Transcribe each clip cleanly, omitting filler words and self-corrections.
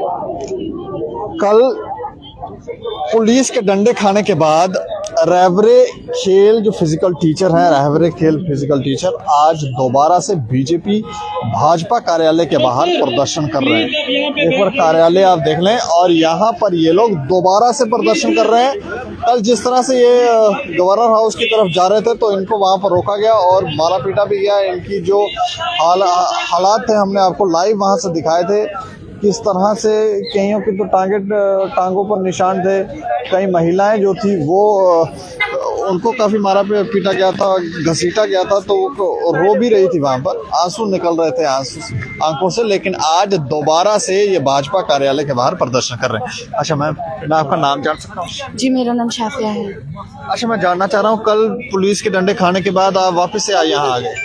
कल पुलिस के डंडे खाने के बाद रहबरे खेल जो फिजिकल टीचर हैं, रहबरे खेल फिजिकल टीचर आज दोबारा से बीजेपी भाजपा कार्यालय के बाहर प्रदर्शन कर रहे हैं। एक बार कार्यालय आप देख लें और यहाँ पर ये लोग दोबारा से प्रदर्शन कर रहे हैं। कल जिस तरह से ये गवर्नर हाउस की तरफ जा रहे थे तो इनको वहाँ पर रोका गया और मारा पीटा भी गया। इनकी जो हालात थे हमने आपको लाइव वहाँ से दिखाए थे, किस तरह से कईयों की तो टांगों पर निशान थे। कई महिलाएं जो थी वो उनको काफ़ी मारा पीटा गया था, घसीटा गया था, तो वो रो भी रही थी, वहाँ पर आंसू निकल रहे थे आंखों से। लेकिन आज दोबारा से ये भाजपा कार्यालय के बाहर प्रदर्शन कर रहे हैं। अच्छा मैं आपका नाम जान सकता हूँ? जी मेरा नाम शाफिया है। अच्छा मैं जानना चाह रहा हूँ, कल पुलिस के डंडे खाने के बाद आप वापस से यहाँ आ गए?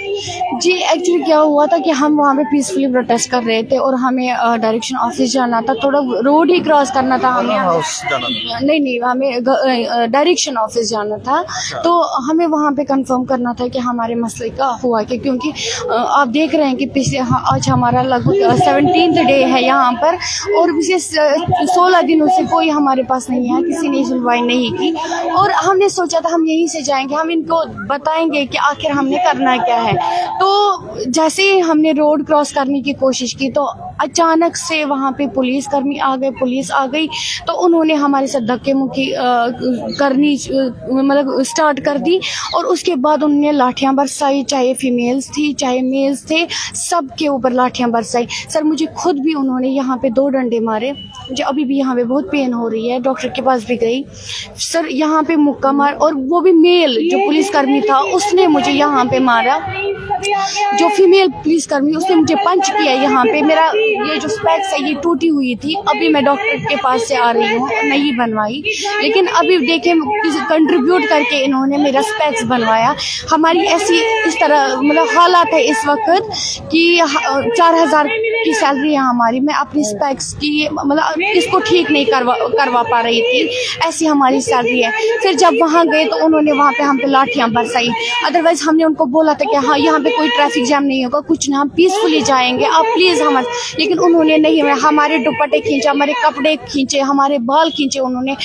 जी एक्चुअली क्या हुआ था कि हम वहाँ पे पीसफुली प्रोटेस्ट कर रहे थे और हमें डायरेक्शन ऑफिस जाना था, थोड़ा रोड ही क्रॉस करना था हमें। नहीं हमें डायरेक्शन ऑफिस जाना था, तो हमें वहाँ पे कंफर्म करना था कि हमारे मसले का हुआ कि, क्योंकि आप देख रहे हैं कि पिछले आज हमारा लगभग 17th डे है यहाँ पर और पिछले 16 दिनों से कोई हमारे पास नहीं है, किसी ने सुनवाई नहीं की। और हमने सोचा था हम यहीं से जाएंगे, हम इनको बताएंगे कि आखिर हमने करना क्या है। तो जैसे ही हमने रोड क्रॉस करने की कोशिश की तो अचानक से वहाँ पे पुलिस आ गई, तो उन्होंने हमारे साथ धक्के मुक्की करनी मतलब स्टार्ट कर दी। और उसके बाद उन्होंने लाठियाँ बरसाई, चाहे फीमेल्स थी चाहे मेल्स थे, सबके ऊपर लाठियाँ बरसाई। सर मुझे खुद भी उन्होंने यहाँ पे 2 डंडे मारे, मुझे अभी भी यहाँ पे बहुत पेन हो रही है, डॉक्टर के पास भी गई सर, यहाँ पे मुक्का मार। और वो भी मेल जो पुलिसकर्मी था उसने मुझे यहाँ पे मारा, जो फीमेल पुलिसकर्मी उसने मुझे पंच किया यहाँ पे। मेरा ये जो स्पेक्स है ये टूटी हुई थी, अभी मैं डॉक्टर के पास से आ रही हूँ, नहीं बनवाई, लेकिन अभी देखे कंट्रीब्यूट करके इन्होंने मेरा स्पेक्स बनवाया। हमारी ऐसी इस तरह मतलब हालात है इस वक्त कि 4000 की सैलरी है हमारी, मैं अपनी स्पेक्स की मतलब इसको ठीक नहीं करवा पा रही थी, ऐसी हमारी सैलरी है। फिर जब वहाँ गए तो उन्होंने वहाँ पे हम पे लाठियाँ बरसाई। अदरवाइज हमने उनको बोला था कि हाँ यहाँ पे कोई ट्रैफिक जैम नहीं होगा, कुछ ना, हम पीसफुली जाएंगे, आप प्लीज़ हम। लेकिन उन्होंने नहीं, हमारे दुपट्टे खींचे, हमारे कपड़े खींचे, हमारे बाल खींचे उन्होंने।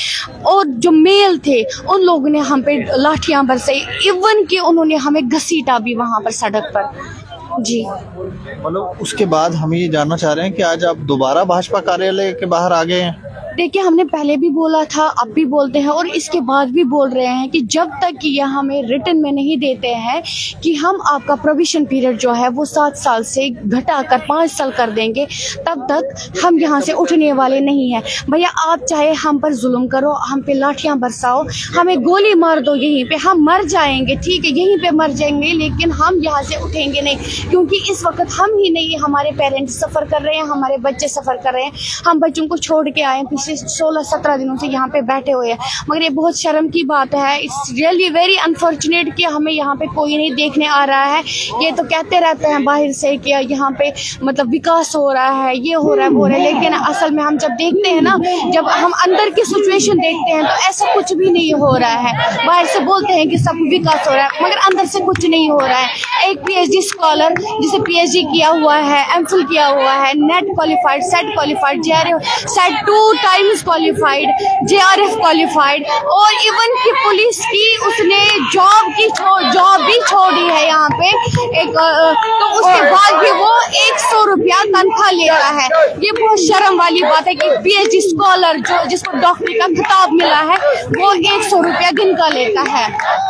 और जो मेल थे उन लोगों ने हम पे लाठियाँ बरसाई, इवन कि उन्होंने हमें घसीटा भी वहाँ पर सड़क पर। जी मतलब उसके बाद हम ये जानना चाह रहे हैं कि आज आप दोबारा भाजपा कार्यालय के बाहर आ गए हैं। देखिए हमने पहले भी बोला था, अब भी बोलते हैं और इसके बाद भी बोल रहे हैं कि जब तक कि यह हमें रिटन में नहीं देते हैं कि हम आपका प्रोविजन पीरियड जो है वो 7 साल से घटाकर 5 साल कर देंगे, तब तक हम यहाँ से उठने वाले नहीं हैं। भैया आप चाहे हम पर जुल्म करो, हम पे लाठियाँ बरसाओ, हमें गोली मार दो, यहीं पे हम मर जाएंगे, ठीक है यहीं पे मर जाएंगे, लेकिन हम यहाँ से उठेंगे नहीं। क्योंकि इस वक्त हम ही नहीं, हमारे पेरेंट्स सफ़र कर रहे हैं, हमारे बच्चे सफ़र कर रहे हैं। हम बच्चों को छोड़ के आए, 16-17 दिनों से यहाँ पे बैठे हुए हैं, मगर ये बहुत शर्म की बात है। इट्स रियली वेरी अनफॉर्चुनेट कि हमें यहाँ पे कोई नहीं देखने आ रहा है। ये तो कहते रहते हैं बाहर से कि यहाँ पे मतलब विकास हो रहा है, ये हो रहा है वो हो रहा है, लेकिन असल में हम जब देखते हैं ना, जब हम अंदर की सिचुएशन देखते हैं तो ऐसा कुछ भी नहीं हो रहा है। बाहर से बोलते हैं कि सब विकास हो रहा है, मगर अंदर से कुछ नहीं हो रहा है। एक PhD स्कॉलर जिसे PhD किया हुआ है, MPhil किया हुआ है, net qualified, set qualified, set 2 times qualified, JRF qualified, और इवन की पुलिस की उसने जॉब भी छोड़ी है यहाँ पे एक, तो उसके बाद भी वो 100 रुपया तनख्वाह ले रहा है। ये बहुत शर्म वाली बात है कि PhD स्कॉलर जो जिसको डॉक्टरी का खिताब मिला है वो 100 रुपया दिन का लेता है।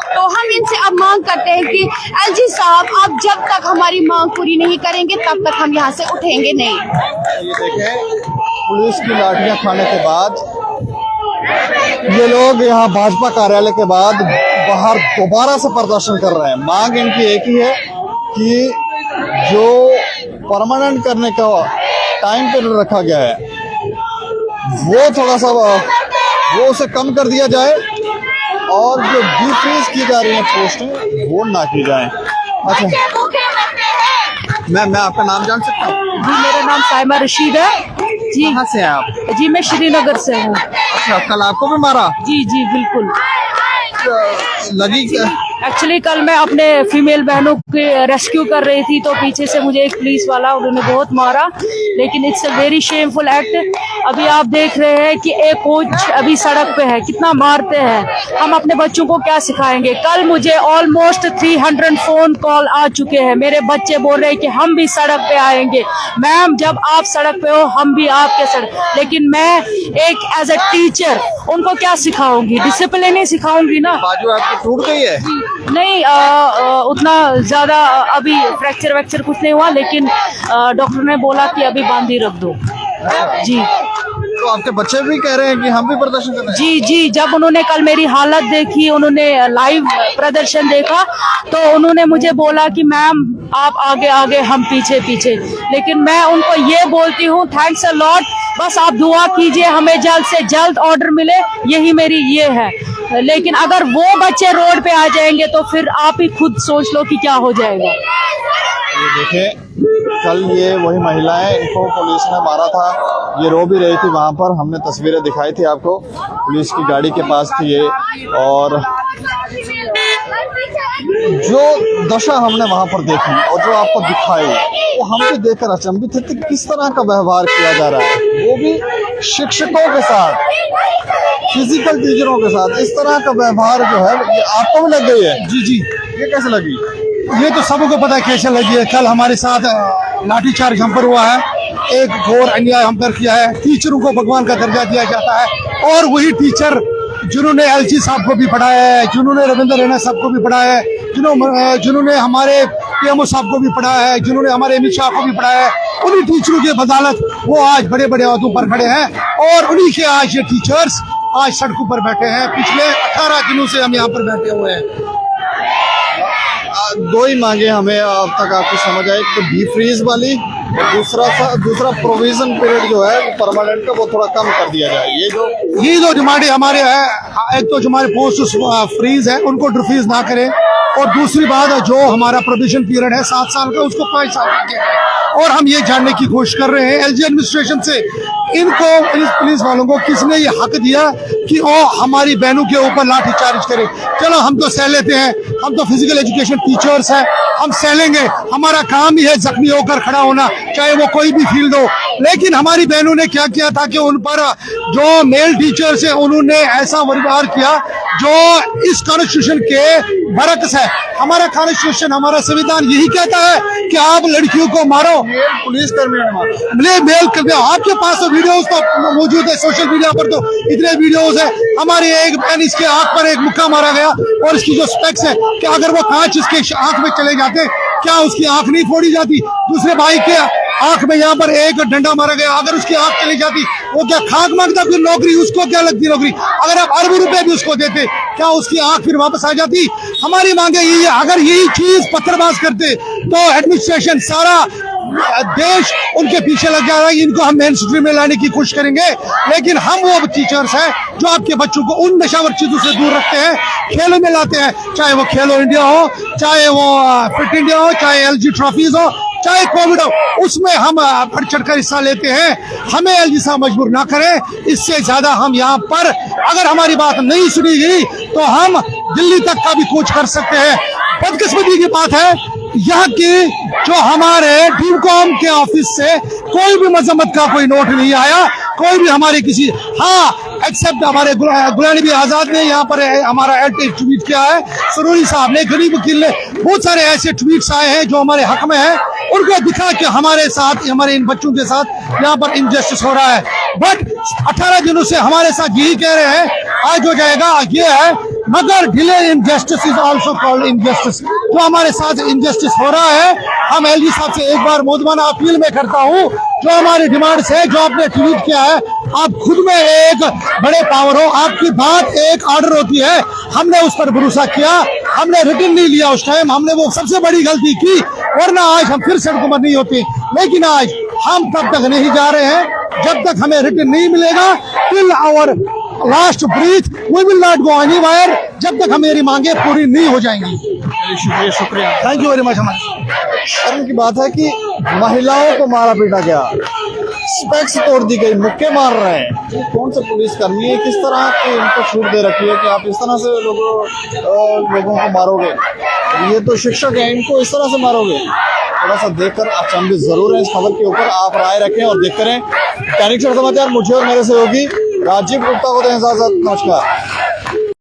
तो हम इनसे अब मांग करते हैं कि LG साहब आप जब तक हमारी मांग पूरी नहीं करेंगे तब तक हम यहाँ से उठेंगे नहीं। ये देखें, पुलिस की लाठियां खाने के बाद ये लोग यहाँ भाजपा कार्यालय के बाद बाहर दोबारा से प्रदर्शन कर रहे हैं। मांग इनकी एक ही है कि जो परमानेंट करने का टाइम पीरियड रखा गया है वो थोड़ा सा वो उसे कम कर दिया जाए और जो डिफ्रीज की जा रही है पोस्टें वो ना की जाए। अच्छा मैं आपका नाम जान सकता हूँ? जी मेरा नाम साइमा रशीद है। जी कहाँ से हैं आप? जी मैं श्रीनगर से हूँ। अच्छा, कल आपको भी मारा? जी जी बिल्कुल। लगी एक्चुअली कल मैं अपने फीमेल बहनों के रेस्क्यू कर रही थी तो पीछे से मुझे एक पुलिस वाला उन्होंने बहुत मारा, लेकिन it's a very shameful act. अभी आप देख रहे हैं कि एक कोच अभी सड़क पे है, कितना मारते हैं। हम अपने बच्चों को क्या सिखाएंगे? कल मुझे ऑलमोस्ट 300 फोन कॉल आ चुके हैं। मेरे बच्चे बोल रहे हैं कि हम भी सड़क पे आएंगे। मैम, जब आप सड़क पे हो हम भी आपके सड़क, लेकिन मैं एक एज अ टीचर उनको क्या सिखाऊंगी? डिसिप्लिन ही सिखाऊंगी ना। बाजू आपकी टूट गई है? नहीं, उतना ज्यादा अभी फ्रैक्चर वैक्चर कुछ नहीं हुआ, लेकिन डॉक्टर ने बोला कि अभी बांध ही रख दो। जी। तो आपके बच्चे भी कह रहे हैं कि हम भी प्रदर्शन कर रहे हैं? जी जी, जब उन्होंने कल मेरी हालत देखी, उन्होंने लाइव प्रदर्शन देखा, तो उन्होंने मुझे बोला कि मैम आप आगे आगे हम पीछे पीछे। लेकिन मैं उनको ये बोलती हूँ थैंक्स अ लॉट, बस आप दुआ कीजिए हमें जल्द से जल्द ऑर्डर मिले, यही मेरी ये है। लेकिन अगर वो बच्चे रोड पे आ जाएंगे तो फिर आप ही खुद सोच लो कि क्या हो जाएगा। ये देखिए, कल ये वही महिलाएं, इनको पुलिस ने मारा था, ये रो भी रही थी वहां पर। हमने तस्वीरें दिखाई थी आपको, पुलिस की गाड़ी के पास थी ये, और जो दशा हमने वहां पर देखी और जो आपको दिखाई, वो हम भी देखकर अचंभित थे कि किस तरह का व्यवहार किया जा रहा है, वो भी शिक्षकों के साथ, फिजिकल टीचरों के साथ। इस तरह का व्यवहार जो है, ये आपको भी लग गई है? जी जी, ये कैसे लगी? ये तो सबको पता है कैसे लगी है। कल हमारे साथ लाठीचार्ज हम पर हुआ है, एक घोर अन्याय हम पर किया है। टीचरों को भगवान का दर्जा दिया जाता है, और वही टीचर जिन्होंने एलजी साहब को भी पढ़ाया है, जिन्होंने रविंद्र रैना साहब को भी पढ़ाया है, जिन्होंने हमारे पीएमओ साहब को भी पढ़ाया है, जिन्होंने हमारे अमित शाह को भी पढ़ाया है, उन्हीं टीचरों की बदौलत वो आज बड़े बड़े अहदों पर खड़े हैं, और उन्हीं के आज ये टीचर्स आज सड़कों पर बैठे हैं। पिछले 18 दिनों से हम यहाँ पर बैठे हुए हैं। दो ही मांगे हमें अब तक आपको समझ आए, तो डी फ्रीज वाली, दूसरा प्रोविजन पीरियड जो है परमानेंट का, वो थोड़ा कम कर दिया जाए। ये जो डिमांडें हमारे है, एक तो जो हमारे पोस्ट फ्रीज है उनको डिफ्रीज ना करें, और दूसरी बात जो हमारा प्रोविजन पीरियड है 7 साल का, उसको 5 साल का किया जाए। और हम ये जानने की कोशिश कर रहे हैं एलजी एडमिनिस्ट्रेशन से, इनको, इस पुलिस वालों को किसने ये हक दिया कि वो हमारी बहनों के ऊपर लाठीचार्ज करे? चलो हम तो सह लेते हैं, हम तो फिजिकल एजुकेशन टीचर्स हैं, हम सह लेंगे, हमारा काम ही है जख्मी होकर खड़ा होना, चाहे वो कोई भी फील्ड हो। लेकिन हमारी बहनों ने क्या किया था कि उन पर जो मेल टीचर्स है उन्होंने ऐसा व्यवहार किया जो इस कॉन्स्टिट्यूशन के बरक्स है। हमारा कॉन्स्टिट्यूशन, हमारा संविधान यही कहता है कि आप लड़कियों को मारो, पुलिस कर्मियों ने मारा। मेल कर दिया। आपके पास तो वीडियोस तो मौजूद है, सोशल मीडिया पर तो इतने वीडियोस है। हमारी एक बहन, इसके आंख पर एक मुक्का मारा गया, और इसकी जो स्पेक्स है कि अगर वो कांच इसके आंख में चले जाते, क्या उसकी आंख नहीं फोड़ी जाती? दूसरे भाई के आंख में यहाँ पर एक डंडा मारा गया, अगर उसकी आंख चली जाती, वो क्या खाक मांगता फिर नौकरी? उसको क्या लगती नौकरी? अगर आप अरबों रुपए भी उसको देते, क्या उसकी आंख फिर वापस आ जाती? हमारी मांगे यही है, अगर यही चीज पत्थरबाज करते तो एडमिनिस्ट्रेशन, सारा देश उनके पीछे लग जा रहा है। इनको हम मेन स्ट्रीम में लाने की कोशिश करेंगे, लेकिन हम वो टीचर्स हैं जो आपके बच्चों को उन नशावर चीजों से दूर रखते हैं, खेलों में लाते हैं, चाहे वो खेलो इंडिया हो, चाहे वो फिट इंडिया हो, चाहे एलजी ट्रॉफीज हो, चाहे कोविड हो, उसमें हम बढ़ चढ़कर हिस्सा लेते हैं। हमें एलजी साहब मजबूर ना करें। इससे ज्यादा हम यहाँ पर, अगर हमारी बात नहीं सुनी गई तो हम दिल्ली तक का भी कूच कर सकते हैं। बदकिस्मती की बात है यहाँ की, जो हमारे डीमकॉम के ऑफिस से कोई भी मजम्मत का कोई नोट नहीं आया, कोई भी हमारे किसी, हाँ एक्सेप्ट हमारे गुलाम नबी आजाद ने यहाँ पर हमारा ट्वीट किया है, सरूरी साहब ने, गरीब वकील ने, बहुत सारे ऐसे ट्वीट्स आए हैं जो हमारे हक में है। उनको दिखा कि हमारे साथ, हमारे इन बच्चों के साथ यहाँ पर इनजस्टिस हो रहा है। बट 18 दिनों से हमारे साथ यही कह रहे हैं, आज हो जाएगा, ये है, मगर delay in justice is also called injustice. जो हमारे साथ इनजस्टिस हो रहा है, हम एलजी साहब से एक बार मोदमाना अपील में करता हूँ, जो हमारी डिमांड्स है, जो आपने ट्वीट किया है, आप खुद में एक बड़े पावर हो, आपकी बात एक ऑर्डर होती है। हमने उस पर भरोसा किया, हमने रिटर्न नहीं लिया उस टाइम, हमने वो सबसे बड़ी गलती की, वरना आज हम फिर सड़कों पर नहीं होते। लेकिन आज हम तब तक नहीं जा रहे हैं जब तक हमें रिटर्न नहीं मिलेगा। Till our last breath we will not go anywhere, जब तक हमारी मांगे पूरी नहीं हो जाएंगी। शुक्रिया। Thank you very much. शर्म की बात है कि महिलाओं को मारा पीटा गया, स्पेक्स तोड़ दी गई, मुक्के मार रहे हैं। ये कौन से पुलिस कर्मी है, किस तरह की इनको छूट दे रखी है कि आप इस तरह से लोगों को मारोगे? ये तो शिक्षक है, इनको इस तरह से मारोगे? थोड़ा सा देखकर अचंभित जरूर है इस खबर के ऊपर। आप राय रखें और देखते रहें दैनिक सवेरा समाचार। मुझे और मेरे सहयोगी राजीव गुप्ता को दें इजाजत। नमस्कार।